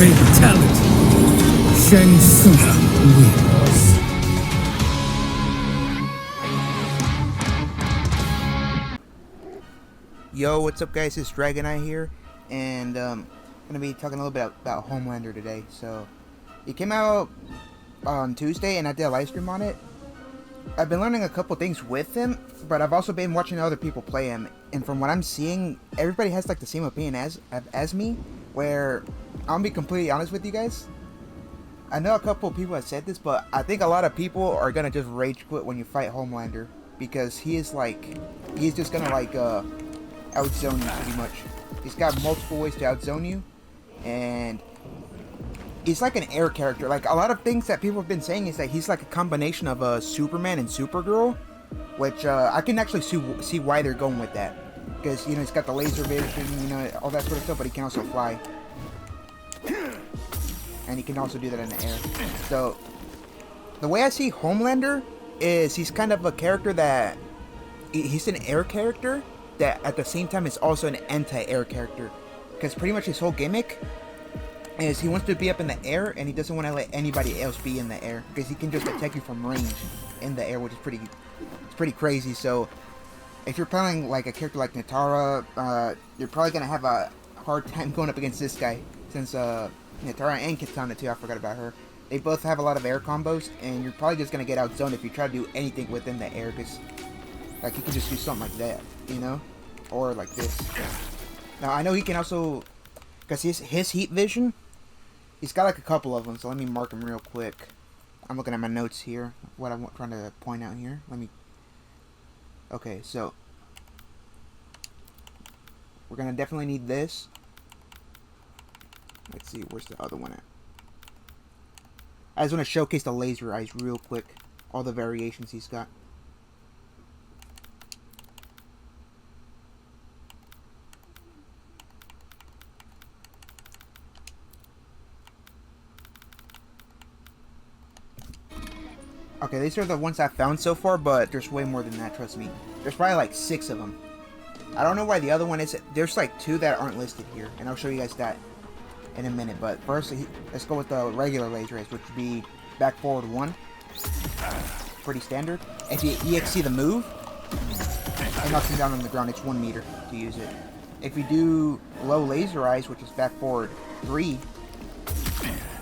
Fatality. Shang Tsung wins. Yo, what's up guys, it's Dragoneye here, and gonna be talking a little bit about Homelander today. So, it came out on Tuesday, and I did a live stream on it. I've been learning a couple things with him, but I've also been watching other people play him, and from what I'm seeing, everybody has like the same opinion as me, where, I'll be completely honest with you guys, I know a couple of people have said this, but I think a lot of people are gonna just rage quit when you fight Homelander, because he's just gonna outzone you pretty much. He's got multiple ways to outzone you, and he's like an air character. Like, a lot of things that people have been saying is that he's like a combination of Superman and Supergirl, which I can actually see why they're going with that, because you know he's got the laser vision, you know, all that sort of stuff, but he can also fly, and he can also do that in the air. So the way I see Homelander is he's kind of a character that he's an air character that at the same time is also an anti-air character, because pretty much his whole gimmick is he wants to be up in the air, and he doesn't want to let anybody else be in the air, because he can just attack you from range in the air, which is pretty crazy. So if you're playing like a character like Natara, you're probably gonna have a hard time going up against this guy, since Natara and Kitana too, I forgot about her, they both have a lot of air combos, and you're probably just gonna get outzoned if you try to do anything within the air, because like he can just do something like that, you know, or like this. Now I know he can also, because his heat vision, he's got like a couple of them, so let me mark them real quick. I'm looking at my notes here, what I'm trying to point out here. Okay, so we're gonna definitely need this. Let's see, where's the other one at? I just want to showcase the laser eyes real quick, all the variations he's got. Okay, these are the ones I've found so far, but there's way more than that, trust me. There's probably like 6 of them. I don't know why the other one is. There's like 2 that aren't listed here, and I'll show you guys that in a minute. But first, let's go with the regular laser rays, which would be back forward 1. Pretty standard. If you EXC the move, it knocks him down on the ground. It's 1 meter to use it. If you do low laser eyes, which is back forward 3,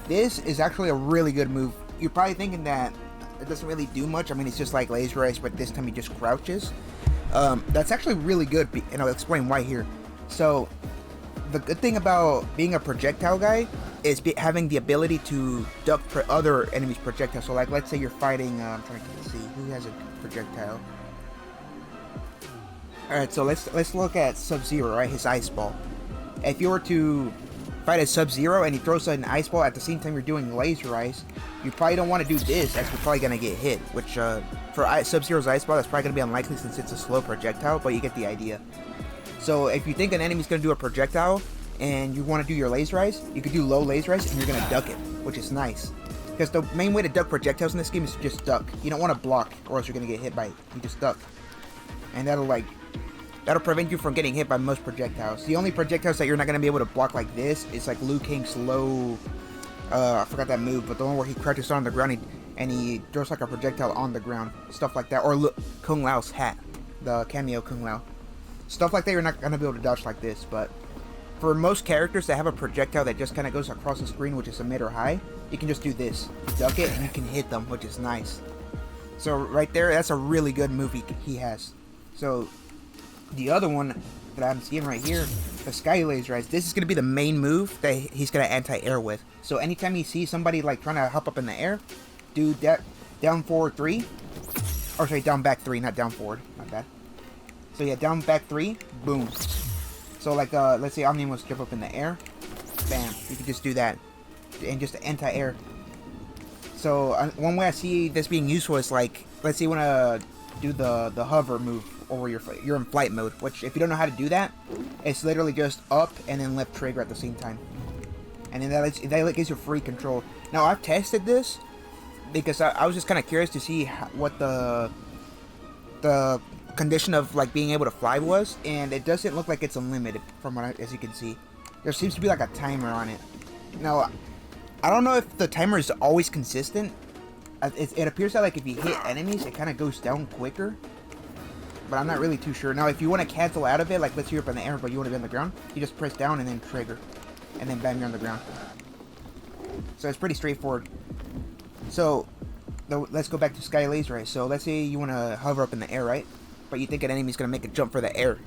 this is actually a really good move. You're probably thinking that it doesn't really do much. I mean, it's just like laser eyes, but this time he just crouches. That's actually really good, and I'll explain why here. So, the good thing about being a projectile guy is having the ability to duck for other enemies' projectiles. So, like, let's say you're fighting, I'm trying to see, who has a projectile? Alright, so let's look at Sub-Zero, right? His ice ball. If you were to fight a Sub-Zero and he throws an ice ball at the same time you're doing laser ice, you probably don't want to do this, as you're probably going to get hit, which for Sub-Zero's ice ball, that's probably going to be unlikely since it's a slow projectile, but you get the idea. So if you think an enemy's going to do a projectile and you want to do your laser ice, you could do low laser ice and you're going to duck it, which is nice. Because the main way to duck projectiles in this game is to just duck. You don't want to block, or else you're going to get hit by it. You just duck. And that'll prevent you from getting hit by most projectiles. The only projectiles that you're not going to be able to block like this is like Liu Kang's low, I forgot that move, but the one where he crouches on the ground and he throws like a projectile on the ground. Stuff like that. Or Kung Lao's hat. The cameo Kung Lao. Stuff like that you're not going to be able to dodge like this, but for most characters that have a projectile that just kind of goes across the screen, which is a mid or high, you can just do this. You duck it and you can hit them, which is nice. So right there, that's a really good move he has. So the other one that I'm seeing right here, the Sky Laser Eyes, this is going to be the main move that he's going to anti-air with. So anytime you see somebody like trying to hop up in the air, do that down forward 3, or sorry, down back 3, not down forward, not bad. So yeah, down back 3, boom. So like, let's say Omni wants to jump up in the air, bam, you can just do that, and just anti-air. So one way I see this being useful is like, let's say you want to do the hover move, or you're in flight mode, which if you don't know how to do that, it's literally just up and then left trigger at the same time, and then that gives you free control. Now I've tested this because I was just kind of curious to see what the condition of like being able to fly was, and it doesn't look like it's unlimited from as you can see. There seems to be like a timer on it. Now, I don't know if the timer is always consistent. It appears that like if you hit enemies, it kind of goes down quicker. But I'm not really too sure. Now, if you want to cancel out of it, like let's say you're up in the air, but you want to be on the ground, you just press down and then trigger. And then bam, you're on the ground. So it's pretty straightforward. So, let's go back to Sky Laser Eyes. So let's say you want to hover up in the air, right? But you think an enemy's going to make a jump for the air.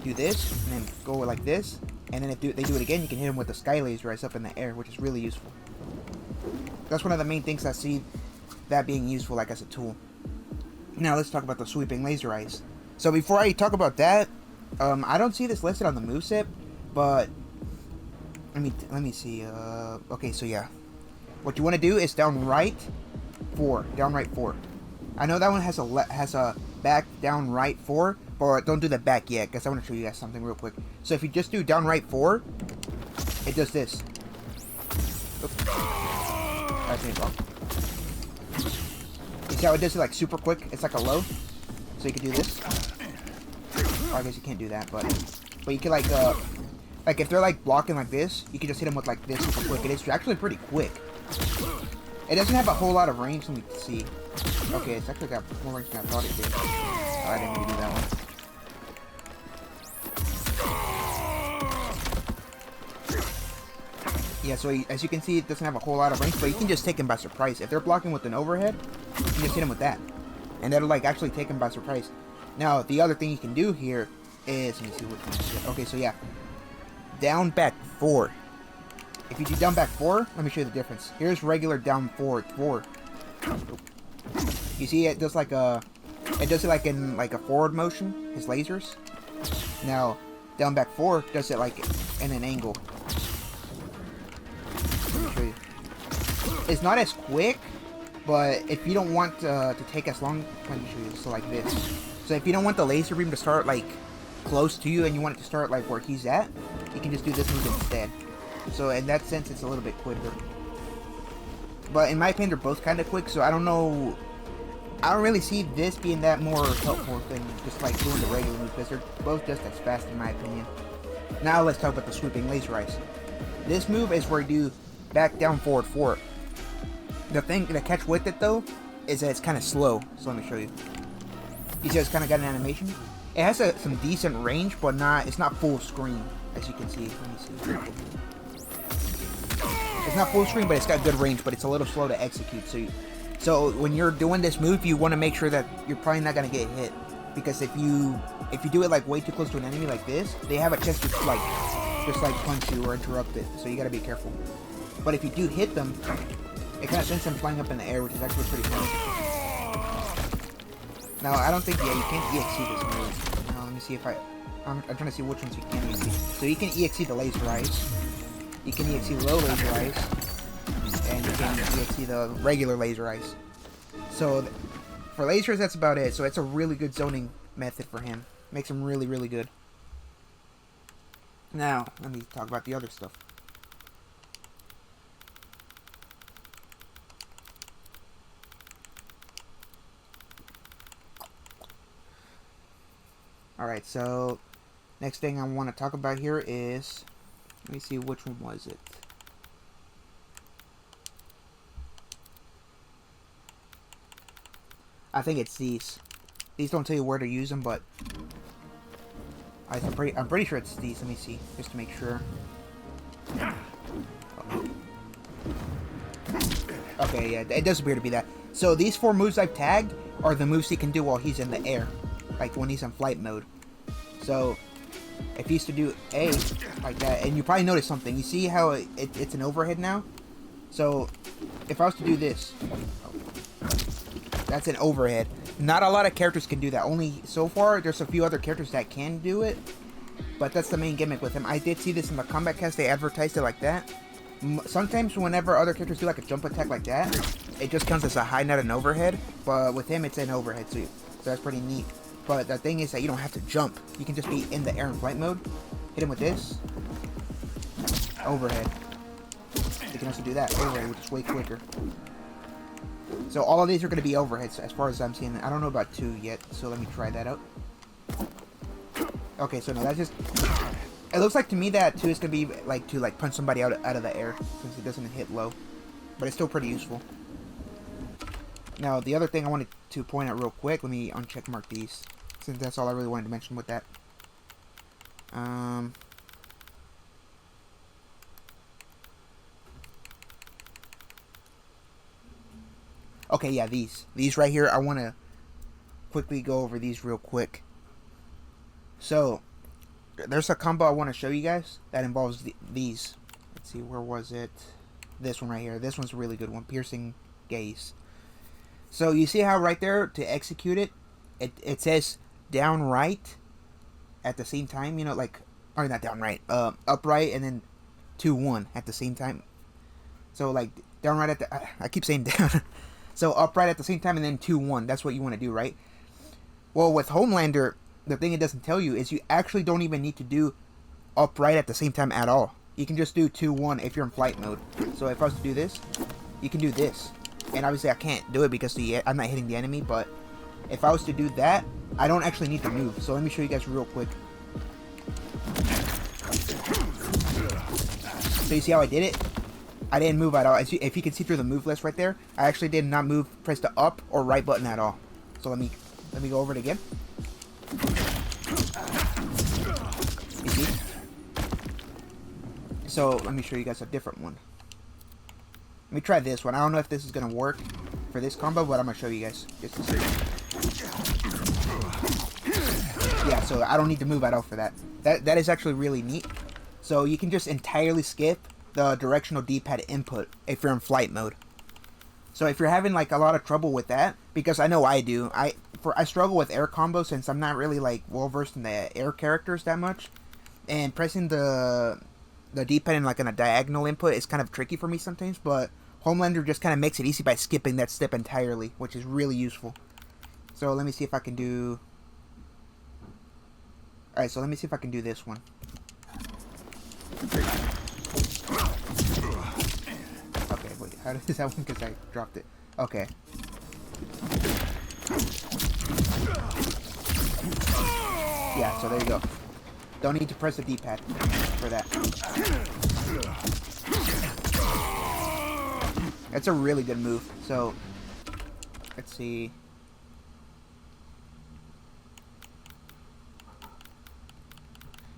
Do this, and then go like this. And then if they do it again, you can hit them with the Sky Laser Eyes up in the air, which is really useful. That's one of the main things I see that being useful, like as a tool. Now let's talk about the Sweeping Laser Eyes. So before I talk about that, I don't see this listed on the moveset, but let me see. Okay, so yeah, what you want to do is down right 4. I know that one has a back down right 4, but don't do the back yet, because I want to show you guys something real quick. So if you just do down right 4, it does this. Oops. I think wrong. You see how it does it like super quick? It's like a low. So you can do this. Oh, I guess you can't do that, but you can like if they're like blocking like this, you can just hit them with like this super quick. It is actually pretty quick. It doesn't have a whole lot of range. Let me see. Okay, it's actually got more range than I thought it did. Oh, I didn't really do that one. Yeah, so as you can see, it doesn't have a whole lot of range, but you can just take them by surprise. If they're blocking with an overhead, you can just hit them with that. And that'll like actually take them by surprise. Now, the other thing you can do here is, let me see which one is it. Okay, so yeah. Down back 4. If you do down back 4, let me show you the difference. Here's regular down forward 4. You see it does like it does it like in like a forward motion, his lasers. Now, down back 4 does it like in an angle. Let me show you. It's not as quick, but if you don't want to take as long, let me show you. So like this. So if you don't want the laser beam to start like close to you and you want it to start like where he's at, you can just do this move instead. So in that sense, it's a little bit quicker. But in my opinion, they're both kind of quick, so I don't know. I don't really see this being that more helpful than just like doing the regular move, because they're both just as fast in my opinion. Now let's talk about the Sweeping Laser Eyes. This move is where you do back down forward 4. The catch with it though is that it's kind of slow. So let me show you. You see, it's kind of got an animation. It has some decent range, but it's not full screen, as you can see. Let me see. It's not full screen, but it's got good range, but it's a little slow to execute. So when you're doing this move, you want to make sure that you're probably not gonna get hit, because if you do it like way too close to an enemy like this, they have a chance to like just like punch you or interrupt it. So you gotta be careful. But if you do hit them, it kind of sends them flying up in the air, which is actually pretty funny. Now I don't think you can't EXE this move. Now let me see if I'm trying to see which ones you can EXE. So you can EXE the Laser Eyes. You can EXE low Laser Eyes, and you can EXE the regular Laser Eyes. So for lasers, that's about it. So it's a really good zoning method for him. Makes him really, really good. Now, let me talk about the other stuff. Alright, so next thing I want to talk about here is, let me see, which one was it? I think it's these. These don't tell you where to use them, but I'm pretty sure it's these. Let me see, just to make sure. Okay, yeah, it does appear to be that. So these 4 moves I've tagged are the moves he can do while he's in the air, like when he's in flight mode. So if he used to do A like that, and you probably noticed something. You see how it's an overhead now? So if I was to do this, that's an overhead. Not a lot of characters can do that. Only so far, there's a few other characters that can do it, but that's the main gimmick with him. I did see this in the combat cast. They advertised it like that. Sometimes whenever other characters do like a jump attack like that, it just counts as a high, not an overhead. But with him, it's an overhead, so that's pretty neat. But the thing is that you don't have to jump. You can just be in the air in flight mode. Hit him with this. Overhead. You can also do that. Overhead, which is way quicker. So all of these are going to be overheads as far as I'm seeing. I don't know about 2 yet, so let me try that out. Okay, so no, that's just... It looks like to me that too is gonna be like to like punch somebody out of the air since it doesn't hit low, but it's still pretty useful. Now the other thing I wanted to point out real quick, let me uncheck mark these since that's all I really wanted to mention with that. Okay, yeah, these right here. I want to quickly go over these real quick. So there's a combo I want to show you guys that involves these. Let's see, where was it? This one right here. This one's a really good one. Piercing gaze. So you see how right there to execute it, it says down right at the same time. You know, like, or not down right, upright, and then 2-1 at the same time. So like down right at the, I keep saying down. So upright at the same time, and then 2-1. That's what you want to do, right? Well, with Homelander, the thing it doesn't tell you is you actually don't even need to do upright at the same time at all. You can just do 2-1 if you're in flight mode. So if I was to do this, you can do this. And obviously I can't do it because I'm not hitting the enemy, but if I was to do that, I don't actually need to move. So let me show you guys real quick. So you see how I did it? I didn't move at all. If you can see through the move list right there, I actually did not move, press the up or right button at all. So let me go over it again. You see? So let me show you guys a different one. Let me try this one. I don't know if this is gonna work for this combo, but I'm gonna show you guys just to see. Yeah, so I don't need to move at all for that. That is actually really neat. So you can just entirely skip the directional D-pad input if you're in flight mode. So if you're having like a lot of trouble with that, because I know I do, I struggle with air combos since I'm not really like well versed in the air characters that much, and pressing the D-pad in like on a diagonal input is kind of tricky for me sometimes. But Homelander just kind of makes it easy by skipping that step entirely, which is really useful. So let me see if I can do. All right, so let me see if I can do this one. Okay, wait, how does that one? Because I dropped it. Okay. Yeah, so there you go. Don't need to press the D-pad for that. That's a really good move. So, let's see.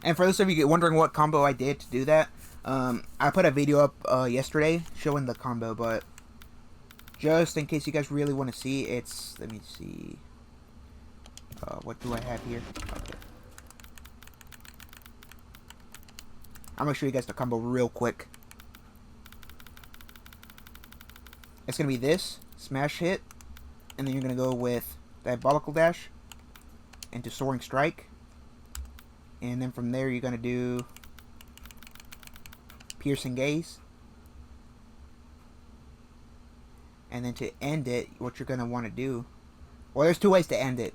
And for those of you wondering what combo I did to do that, I put a video up yesterday showing the combo, but just in case you guys really want to see, it's, let me see, what do I have here? Okay. I'm going to show you guys the combo real quick. It's going to be this, smash hit, and then you're going to go with diabolical dash into soaring strike. And then from there, you're going to do piercing gaze. And then to end it, what you're going to want to do... Well, there's two ways to end it.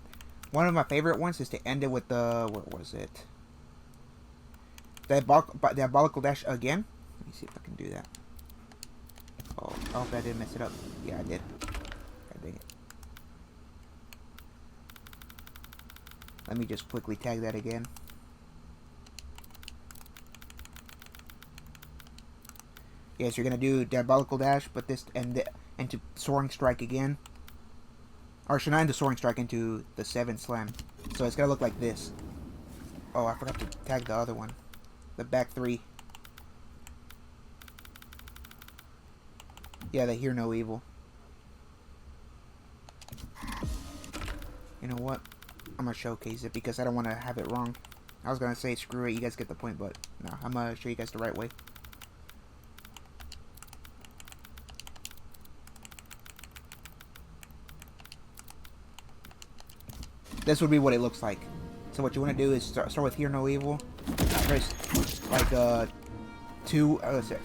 One of my favorite ones is to end it with the... What was it? Diabolical dash again. Let me see if I can do that. Oh, I hope I didn't mess it up. Yeah, I did. God dang it. Let me just quickly tag that again. Yes, you're gonna do diabolical dash, but this into soaring strike again, or should I into soaring strike into the 7 slam? So it's gonna look like this. Oh, I forgot to tag the other one, the back 3. Yeah, they hear no evil. You know what? I'm gonna showcase it because I don't want to have it wrong. I was gonna say screw it, you guys get the point, but no, I'm gonna show you guys the right way. This would be what it looks like. So what you want to do is start with Hear No Evil. Press like 2. Let's see.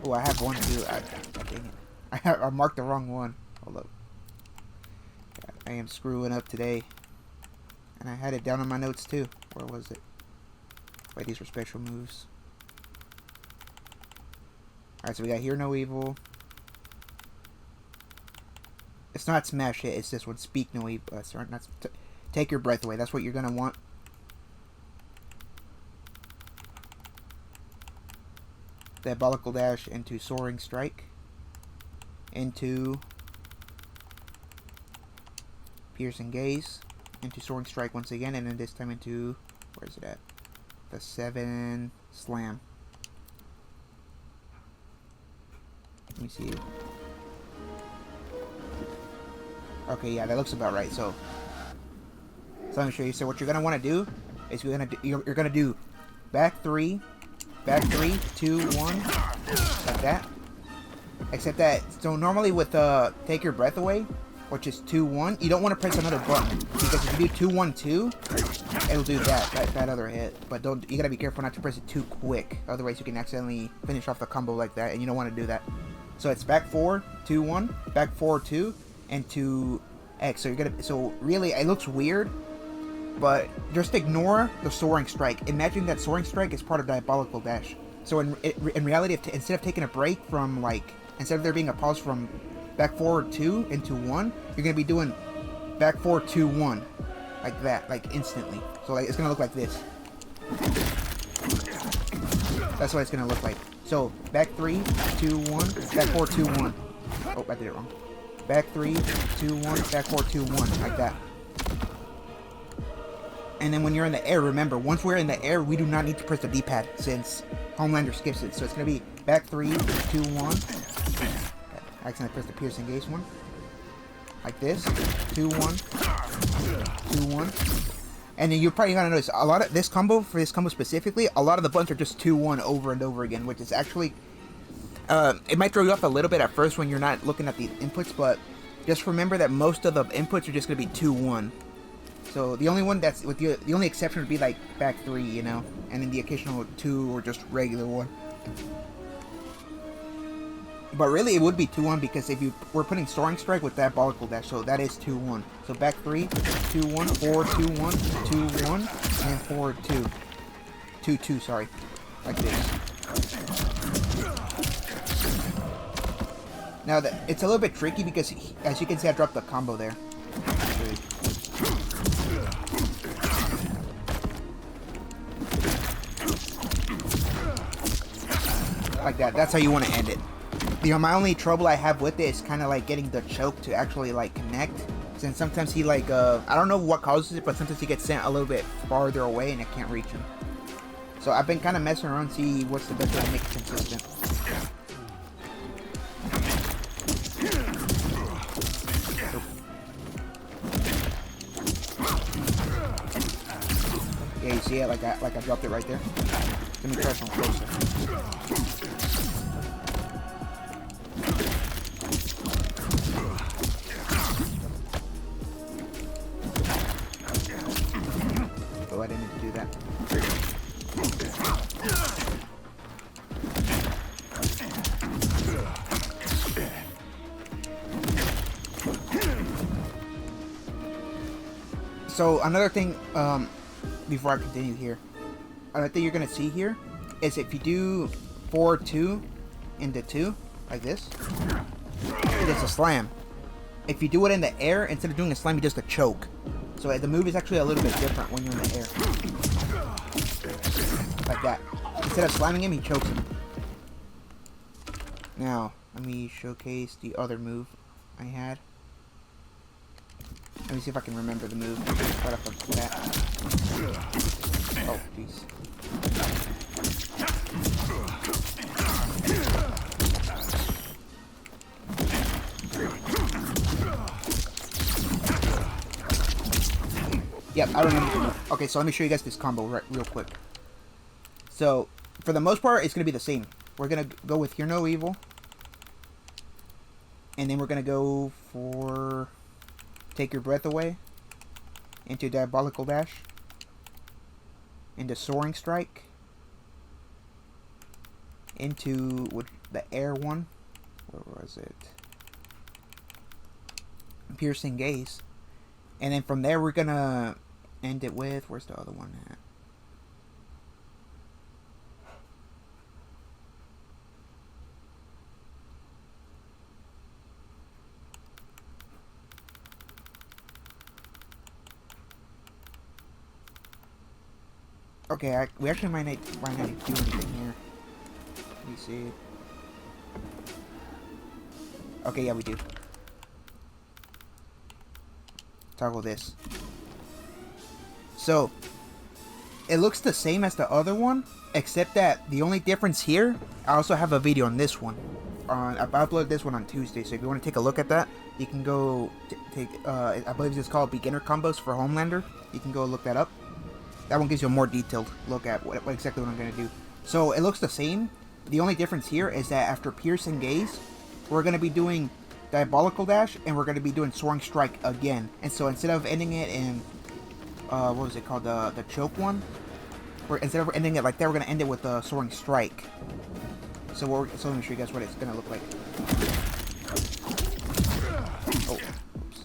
Oh, I have 1 too. Dang it! I marked the wrong one. Hold up. God, I am screwing up today. And I had it down on my notes too. Where was it? Wait, these were special moves. Alright, so we got Hear No Evil. It's not smash hit, it's this one, speak no evil. Sorry, not take your breath away. That's what you're gonna want. Diabolical Dash into Soaring Strike into Piercing Gaze into Soaring Strike once again, and then this time into, where is it at? The 7 Slam. Let me see. Okay, yeah, that looks about right. So let me show you. So what you're gonna want to do is you're gonna do back 3, 2, 1, like that. Except that, so normally with Take Your Breath Away, which is 2, 1, you don't want to press another button, because if you do 2, 1, 2, it'll do that other hit. But you gotta be careful not to press it too quick, otherwise you can accidentally finish off the combo like that, and you don't want to do that. So it's back 4, 2, 1, back 4, 2, and 2 X. So really, it looks weird, but just ignore the Soaring Strike. Imagine that Soaring Strike is part of Diabolical Dash. So in reality, instead of taking a break from, like, instead of there being a pause from back 4, 2 into 1, you're gonna be doing back 4, 2, 1, like that, like instantly. So like it's gonna look like this. That's what it's gonna look like. So back 3, 2, 1, back 4, 2, 1. Oh, I did it wrong. Back 3, 2, 1, back 4, 2, 1, like that. And then when you're in the air, remember, once we're in the air, we do not need to press the D-pad since Homelander skips it. So it's gonna be back 3, 2, 1. I accidentally pressed the Piercing Gaze one. Like this. 2, 1. 2, 1. And then you're probably gonna notice a lot of this combo, for this combo specifically, a lot of the buttons are just 2, 1 over and over again, which is actually, it might throw you off a little bit at first when you're not looking at the inputs, but just remember that most of the inputs are just gonna be 2, 1. So the only one that's with the only exception would be like back 3, you know, and then the occasional 2 or just regular 1. But really, it would be 2, 1 because if we're putting Soaring Strike with Diabolical Dash, so that is 2, 1. So back 3, 2, 1, 4, 2, 1, 2, 1, and 4, 2. 2, 2, sorry. Like this. Now, it's a little bit tricky because, as you can see, I dropped the combo there. Like that. That's how you want to end it. You know, my only trouble I have with it is kind of like getting the choke to actually like connect. Since sometimes he like, I don't know what causes it, but sometimes he gets sent a little bit farther away and I can't reach him. So I've been kind of messing around to see what's the best way to make it consistent. Yeah, you see it? Like I dropped it right there. Let me try some closer. Oh, I didn't need to do that. So another thing, before I continue here, another thing you're gonna see here is if you do 4, 2 into 2 like this, it is a slam. If you do it in the air, instead of doing a slam, you just a choke. So the move is actually a little bit different when you're in the air. Like that. Instead of slamming him, he chokes him. Now, let me showcase the other move I had. Let me see if I can remember the move right off the bat. Oh, jeez. Yep, I remember the move. Okay, so let me show you guys this combo real quick. So, for the most part, it's going to be the same. We're going to go with Hear No Evil. And then we're going to go for Take Your Breath Away. Into Diabolical Dash. Into Soaring Strike. Into the air one. Where was it? Piercing Gaze. And then from there we're gonna end it with, where's the other one at? Okay, we actually might not do anything here. me see. Okay, yeah, we do. Toggle this. So, it looks the same as the other one, except that the only difference here, I also have a video on this one. I uploaded this one on Tuesday, so if you want to take a look at that, you can go take, I believe it's called Beginner Combos for Homelander. You can go look that up. That one gives you a more detailed look at what exactly what I'm going to do. So, it looks the same. The only difference here is that after Pierce and Gaze, we're going to be doing Diabolical Dash, and we're going to be doing Soaring Strike again. And so, instead of ending it in, what was it called, the choke one? Instead of ending it like that, we're going to end it with the Soaring Strike. So let me show you guys what it's going to look like. Oh, oops.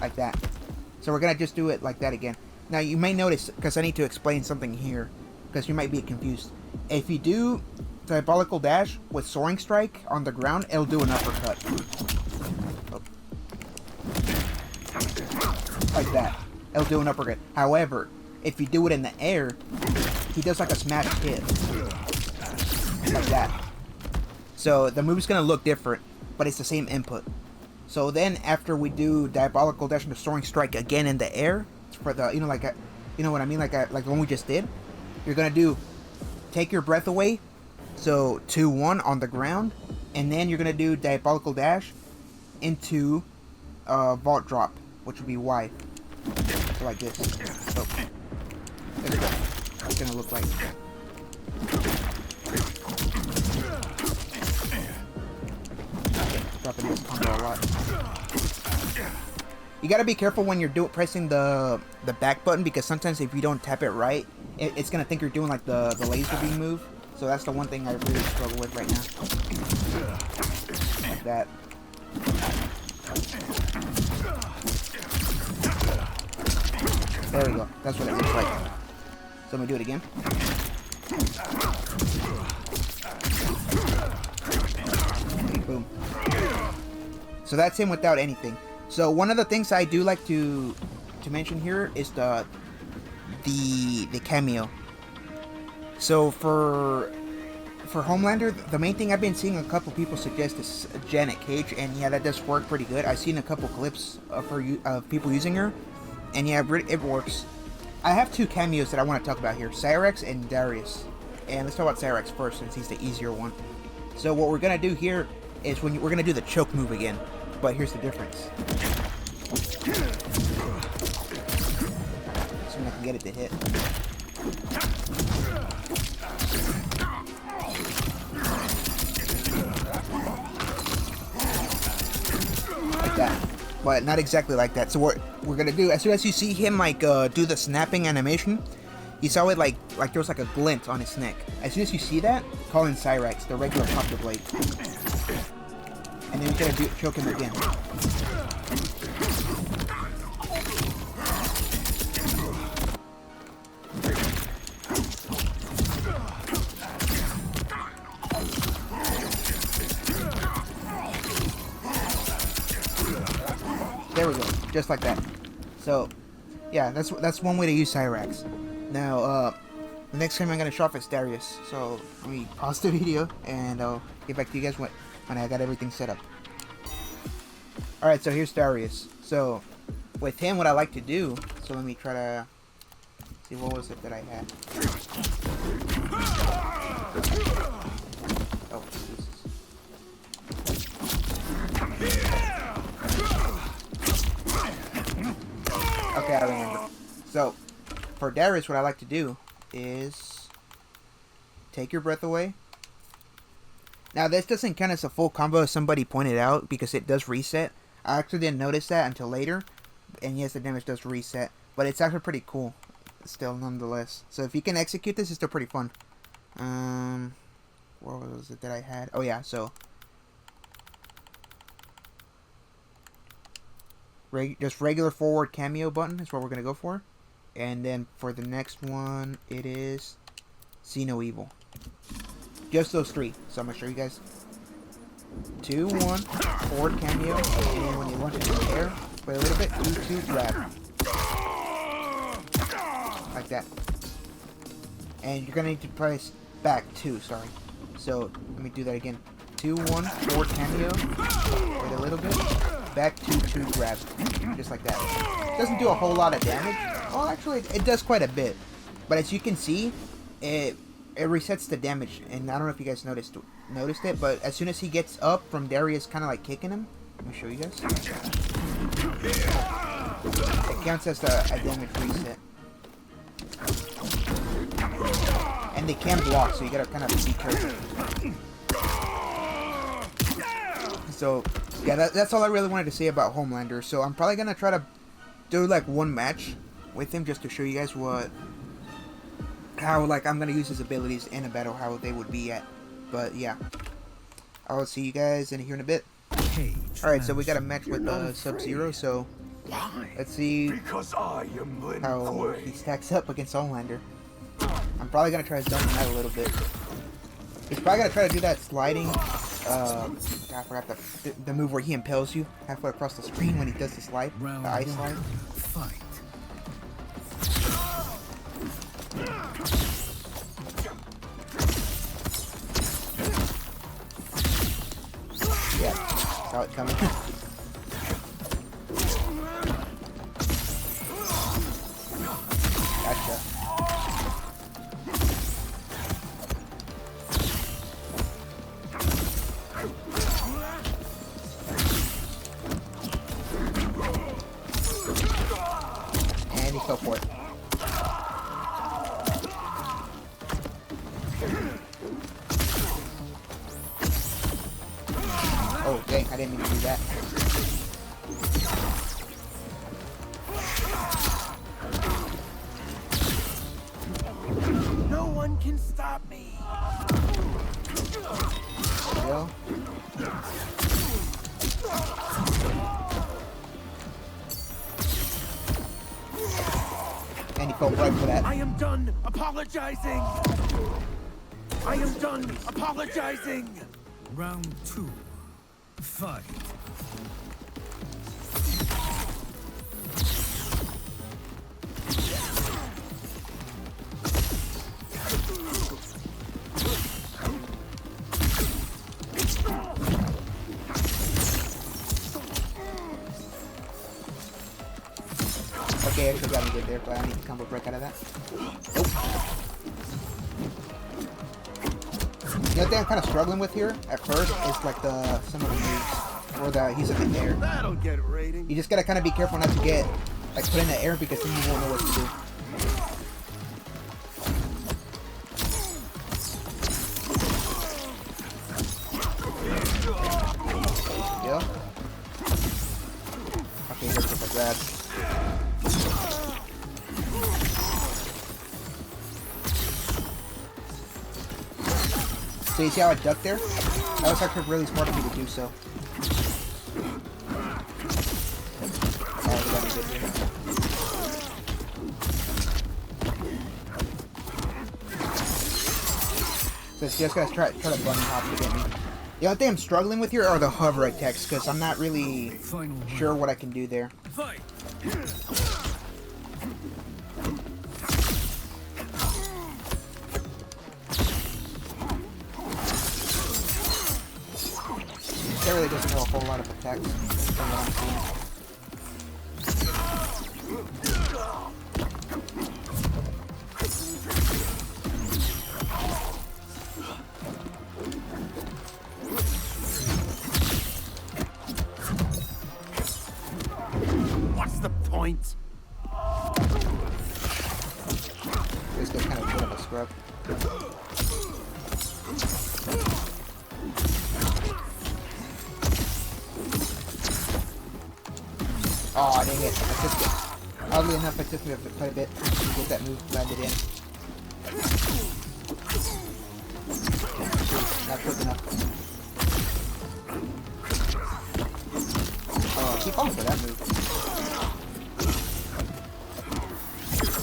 Like that. So we're going to just do it like that again. Now you may notice, because I need to explain something here, because you might be confused. If you do Diabolical Dash with Soaring Strike on the ground, it'll do an uppercut. Oh. Like that. It'll do an uppercut. However, if you do it in the air, he does like a smash hit. Like that. So the move's going to look different, but it's the same input. So then after we do Diabolical Dash and the Soaring Strike again in the air, for the, you know, like, you know what I mean? Like the one we just did, you're going to do Take Your Breath Away. So 2-1 on the ground, and then you're gonna do Diabolical Dash into Vault Drop, which would be Y. So like this. So there we go. It's gonna look like. Dropping this combo a lot. You gotta be careful when you're pressing the back button, because sometimes if you don't tap it right, it's gonna think you're doing like the laser beam move. So that's the one thing I really struggle with right now. Like that. There we go. That's what it looks like. So I'm gonna do it again. Boom. So that's him without anything. So one of the things I do like to mention here is the cameo. So for Homelander, the main thing I've been seeing a couple people suggest is Janet Cage, and yeah, that does work pretty good. I've seen a couple clips of her of people using her, and yeah, it works. I have two cameos that I want to talk about here: Cyrex and Darius. And let's talk about Cyrex first, since he's the easier one. So what we're gonna do here is we're gonna do the choke move again, but here's the difference. So I can get it to hit. Like that, but not exactly like that. So what we're gonna do, as soon as you see him like do the snapping animation, you saw it like there was like a glint on his neck. As soon as you see that, call in Cyrex, the regular Copter Blade, and then you're gonna choke him again. There we go, just like that. So, yeah, that's one way to use Cyrex. Now, the next time I'm gonna show off is Darius. So let me pause the video and I'll get back to you guys when I got everything set up. All right, so here's Darius. So with him, what I like to do. So let me try to see, what was it that I had. Oh, Jesus. Okay, I remember. So, for Darius, what I like to do is Take Your Breath Away. Now, this doesn't count as a full combo, as somebody pointed out, because it does reset. I actually didn't notice that until later. And yes, the damage does reset. But it's actually pretty cool, still, nonetheless. So, if you can execute this, it's still pretty fun. What was it that I had? Oh, yeah, so just regular forward cameo button is what we're going to go for. And then for the next one, it is See No Evil. Just those three. So I'm going to show you guys. 2-1 forward cameo, and then when you launch into the air, wait a little bit, 2-2 grab. Like that. And you're gonna need to press back 2, sorry. So let me do that again. 2-1 forward cameo, wait a little bit, back 2-2 grab. Just like that. Doesn't do a whole lot of damage. Well, actually, it does quite a bit. But as you can see, it resets the damage, and I don't know if you guys noticed it, but as soon as he gets up from Darius kind of like kicking him, let me show you guys. It counts as a damage reset. And they can block, so you gotta kind of be careful. So, yeah, that's all I really wanted to say about Homelander. So I'm probably gonna try to do like one match with him just to show you guys how like I'm gonna use his abilities in a battle, how they would be at. But yeah, I'll see you guys in here in a bit. Alright, so we got a match with Sub-Zero, so let's see how he stacks up against Homelander. I'm probably gonna try to dump him out a little bit. He's probably gonna try to do that sliding, I forgot the move where he impales you halfway across the screen when he does the slide, the ice slide. Fight. Yeah, saw it coming. Gotcha. And he fell for it. Oh, dang, I didn't mean to do that. No one can stop me. There we go. And he fell right for that. I am done apologizing. I am done apologizing. Round 2. Fight. Okay, I actually got me good there, but I need to combo break out of that. Nope. The other thing I'm kind of struggling with here at first is like some of the moves where he's in the air. That'll get a rating. You just gotta kind of be careful not to get like put in the air because then you won't know what to do. Yeah. Okay, here's what I grab. So you see how I ducked there? That was actually really smart of me to do so. Alright, we got me good here. So you just gotta try to bunny hop to get me. The only thing I'm struggling with here are the hover attacks, because I'm not really sure what I can do there. Fight. There really doesn't know a whole lot of attacks from what I'm seeing. What's the point? This guy's kind of a bit of a scrub. Oh, dang it. Oddly enough, it took me quite a bit to get that move landed in. Not quick enough. Oh, keep falling for that move.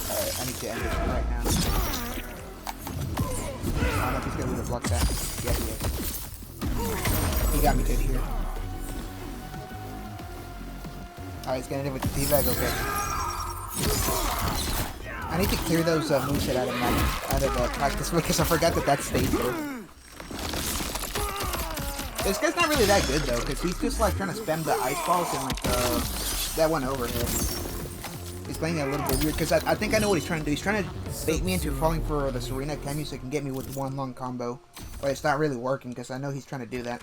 Alright, I need to end this right now. I don't know if he's gonna be able to block that. Yeah, he is. He got me good here. Alright, he's getting it with the D-bag, okay. I need to clear those moveset out of practice because I forgot that stayed there. This guy's not really that good though, because he's just like trying to spam the ice balls and like that one over here. He's playing it a little bit weird because I think I know what he's trying to do. He's trying to bait me into falling for the Serena Cameo so he can get me with one long combo. But it's not really working because I know he's trying to do that.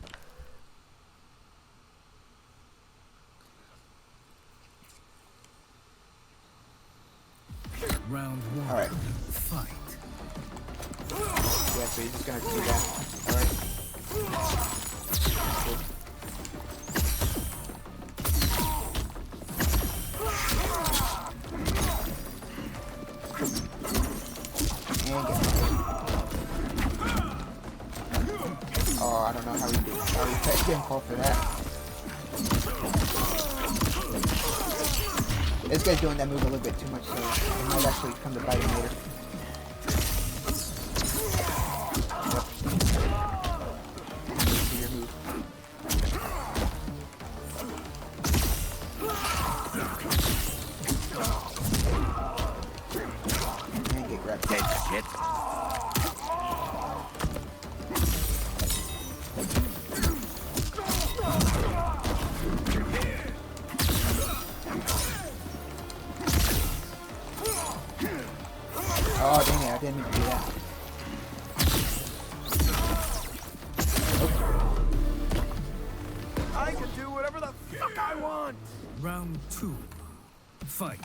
Round 1. Alright. Fight. Yeah, so he's just gonna do that. Alright. Cool. And get Oh, I don't know how he did. How he didn't fall for that. This guy's doing that move a little bit too much, so it might actually come to bite him later. Yep. Do your move. And get grabbed. Dead shit. Oh, dang it, I didn't mean to do that. I can do whatever the fuck I want. Round 2. Fight.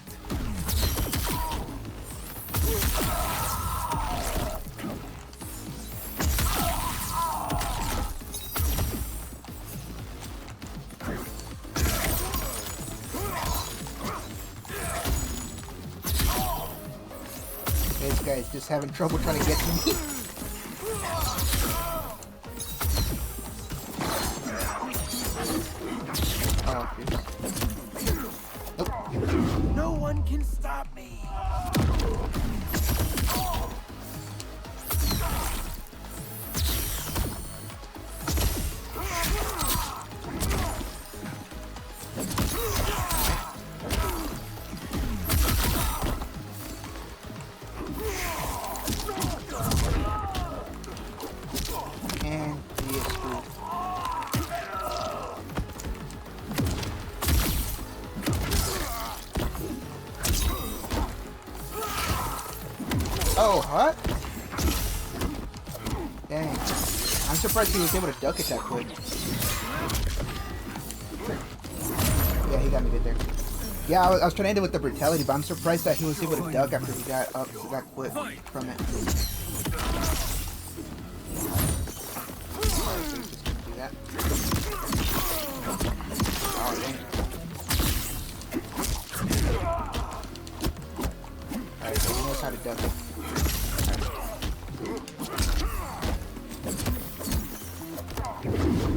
This guy's just having trouble trying to get to me. Oh, jeez. Nope. No one can stop me. And he is screwed. Oh, what? Dang. I'm surprised he was able to duck it that quick. Yeah, he got me good there. Yeah, I was trying to end it with the brutality, but I'm surprised that he was able to duck after he got up that quick from it. Alright, so he's just gonna do that. Oh, dang. Alright, so he knows how to duck it.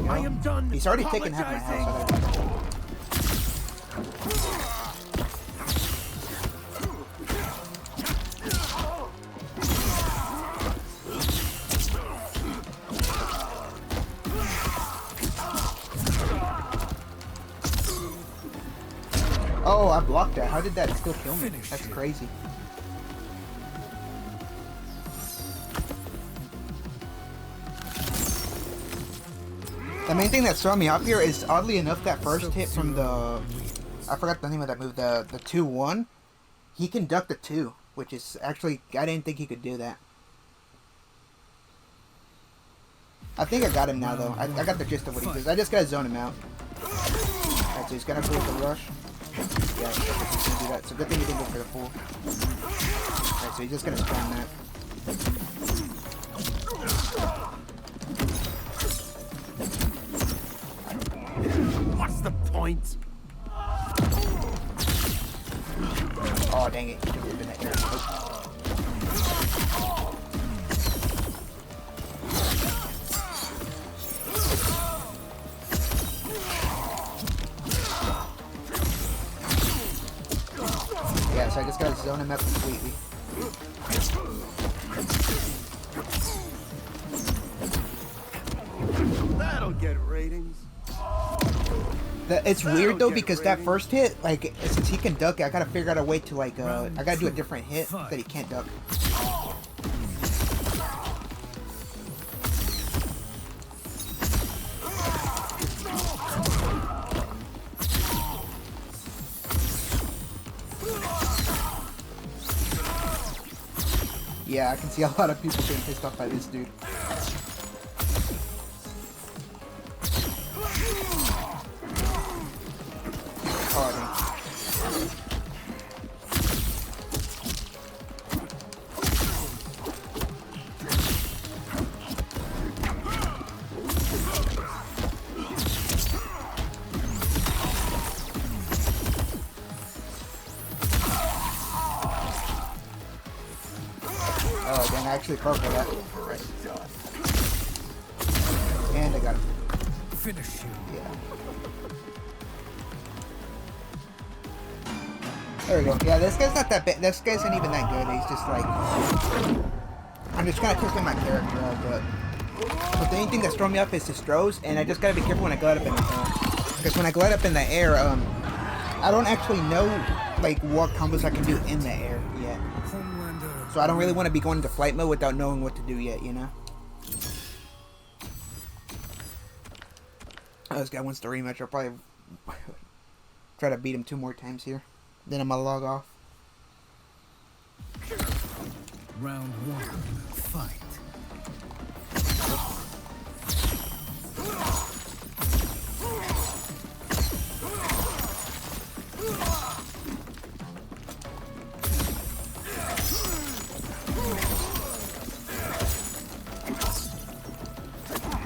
I am done. He's already taken half my house. So I gotta- Oh, I blocked that. How did that still kill me? That's crazy. The main thing that's throwing me off here is, oddly enough, that first hit from the... I forgot the name of that move, the 2-1. He can duck the 2, which is actually... I didn't think he could do that. I think I got him now, though. I got the gist of what he does. I just gotta zone him out. Alright, so he's gonna go with the rush. Yeah, he's gonna do that. It's a good thing he didn't go for the full. Alright, so he's just gonna spam that. What's the point? Oh, dang it. He could've been that there. Nope. Yeah, so I just gotta zone him out completely. That'll get ratings. It's weird though get because that ratings. first hit, like, since he can duck, I gotta figure out a way to like, I gotta do a different hit Fight. that he can't duck. Yeah, I can see a lot of people getting pissed off by this dude. Oh, dang. Oh, dang, I actually fell for that. Right. And I got him. Finish you. Yeah. There we go. Yeah, this guy's not that bad. This guy isn't even that good. He's just like... I'm just kind of testing my character out, but the only thing that's throwing me up is his throws, and I just gotta be careful when I glide up in the air. Because when I glide up in the air, I don't actually know, like, what combos I can do in the air yet. Homelander. So I don't really want to be going into flight mode without knowing what to do yet, you know? Oh, this guy wants to rematch. I'll probably try to beat him 2 more times here. Then I'm gonna log off. Round 1. Fight.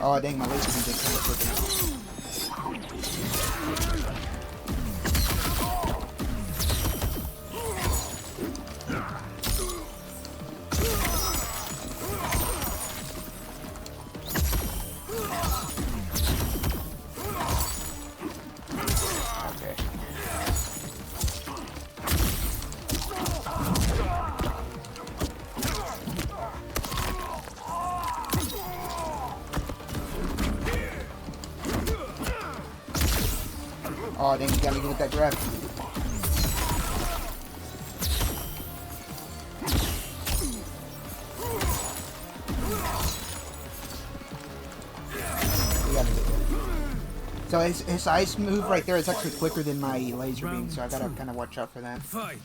Oh, dang, my laser didn't come up with it. Okay. Oh, dang, you got me with that grab. So his ice move right there is actually quicker than my laser beam, so I gotta kind of watch out for that. Fight.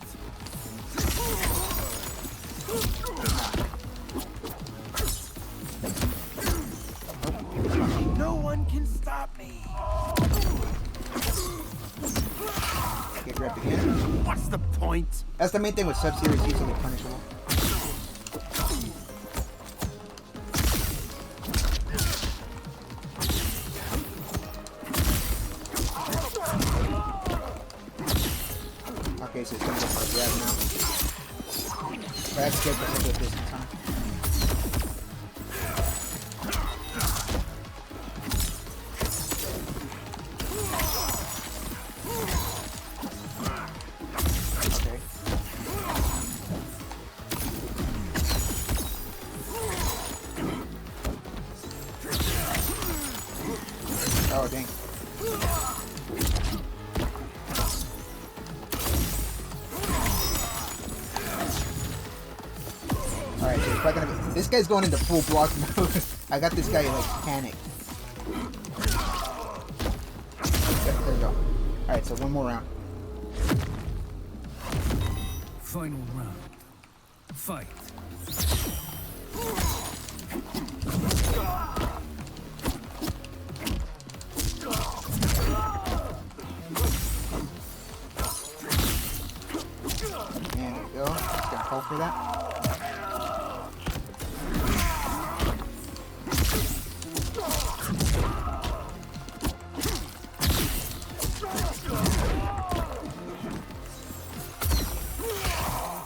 No one can stop me. Get grabbed again. What's the point? That's the main thing with Sub-Zero, is easily punishable. Okay, so it's gonna go for a grab now. But that's good because I get this in time. Okay. Oh, dang. Alright, so it's probably gonna be... This guy's going into full block mode. I got this guy, like, panicked. Yep, there we go. Alright, so one more round. Final round. Fight. And there we go. Just gonna call for that.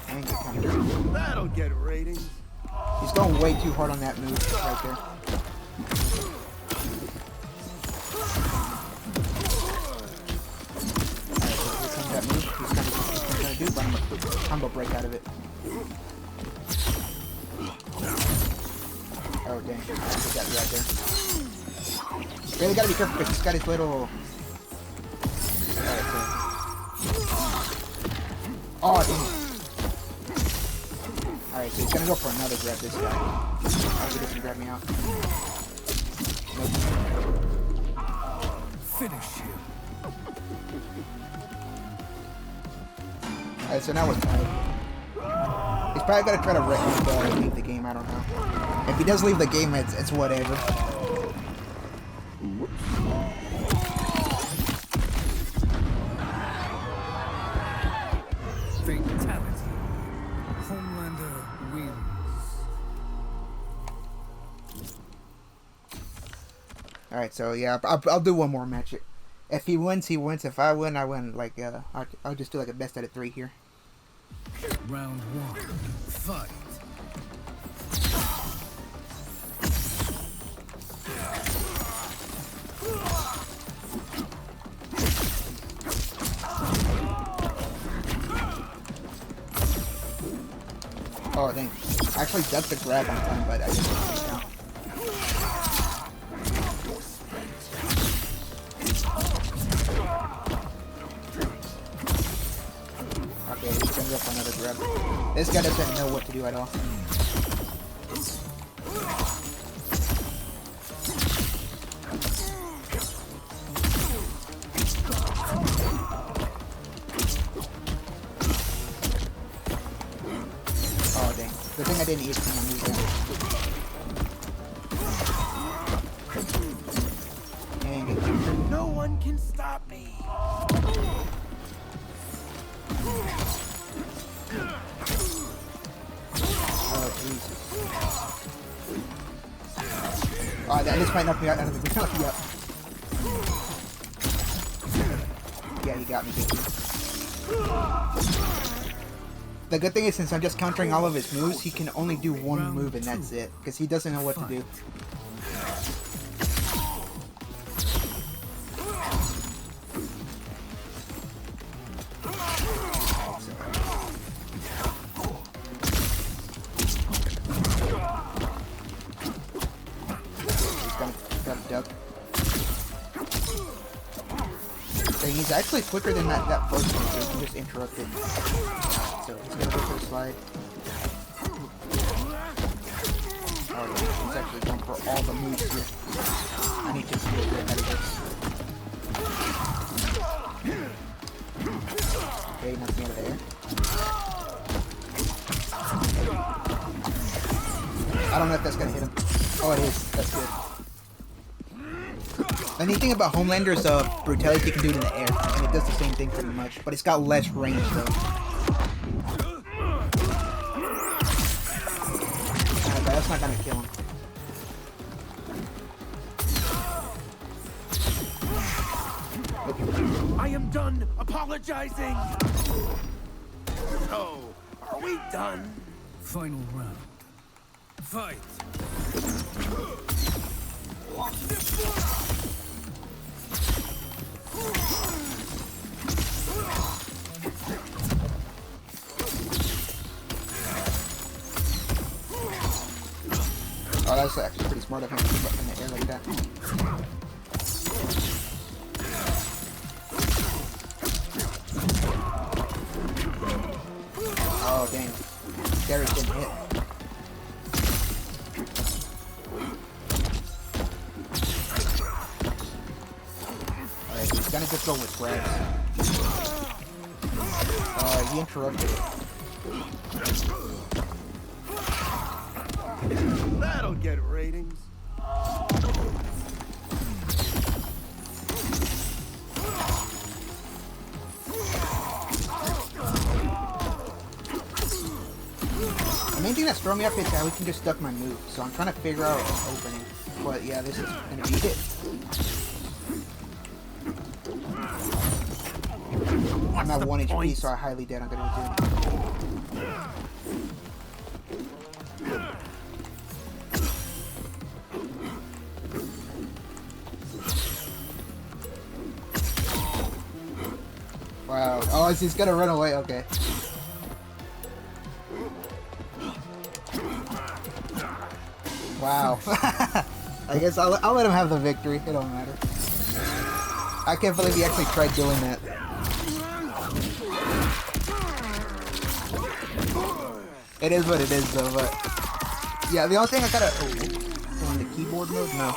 And get counter. That'll get ratings. He's going way too hard on that move right there. Alright, so here comes that move. He's gonna do, but I'm gonna combo break out of it. Oh dang, I got that right there. Really gotta be careful because he's got his little... Oh, dang. Alright, so he's gonna go for another grab this guy. Oh, he doesn't grab me out. Nope. Finish him. Alright, so now we're tied. He's probably gonna try to leave the game, I don't know. If he does leave the game, it's whatever. Fatality. Homelander wins. Alright, so yeah, I'll do one more match. If he wins, he wins. If I win, I win. Like, I'll just do like a best out of 3 here. Round 1. Fight. Oh, dang. I actually ducked the grab on time, but I just didn't take it down. Okay, he's gonna go for another grab. This guy doesn't know what to do at all. Oh, dang. Good thing I didn't use my move there. Dang it. No one can stop me. Oh, Jesus. Oh, this might knock me out. Knock me out. Yeah, he got me. The good thing is, since I'm just countering all of his moves, he can only do one move and that's it. Because he doesn't know what to do. Duck. So he's actually quicker than that first one, so he can just interrupt it. So he's gonna go for the slide. Oh, he's actually going for all the moves here. I need to get ahead of this. Okay, nothing over there. I don't know if that's gonna hit him. Oh, it is. That's good. The neat thing about Homelander's brutality, you can do it in the air, and it does the same thing pretty much, but it's got less range though. But that's not gonna kill him. I am done apologizing. So, are we done? Final round. Fight. Oh, that's actually pretty smart of him to keep up in the air like that. Oh, dang. Gary's getting hit. Alright, he's gonna just go with grabs. He interrupted it. That'll get ratings. The main thing that's throwing me off is how we can just duck my move, so I'm trying to figure out an opening. But yeah, this is gonna be it. I'm at 1 HP, so I highly doubt I'm gonna do it. Wow. Oh, he's gonna run away. Okay. Wow. I guess I'll let him have the victory. It don't matter. I can't believe he actually tried doing that. It is what it is, though. But yeah, the only thing I gotta on the keyboard mode, no.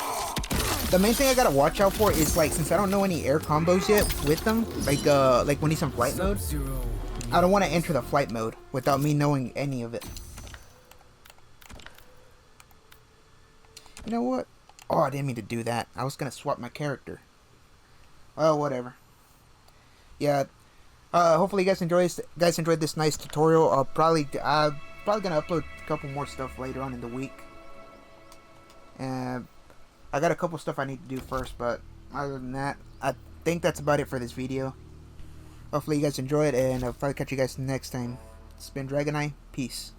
The main thing I gotta watch out for is like since I don't know any air combos yet with them, like when he's in flight mode, Sub-Zero. I don't want to enter the flight mode without me knowing any of it. You know what? Oh, I didn't mean to do that. I was gonna swap my character. Well, whatever. Yeah. Hopefully you guys enjoyed this nice tutorial. I'm probably gonna upload a couple more stuff later on in the week. And I got a couple stuff I need to do first, but other than that, I think that's about it for this video. Hopefully you guys enjoyed, and I'll probably catch you guys next time. It's been Dragoneye. Peace.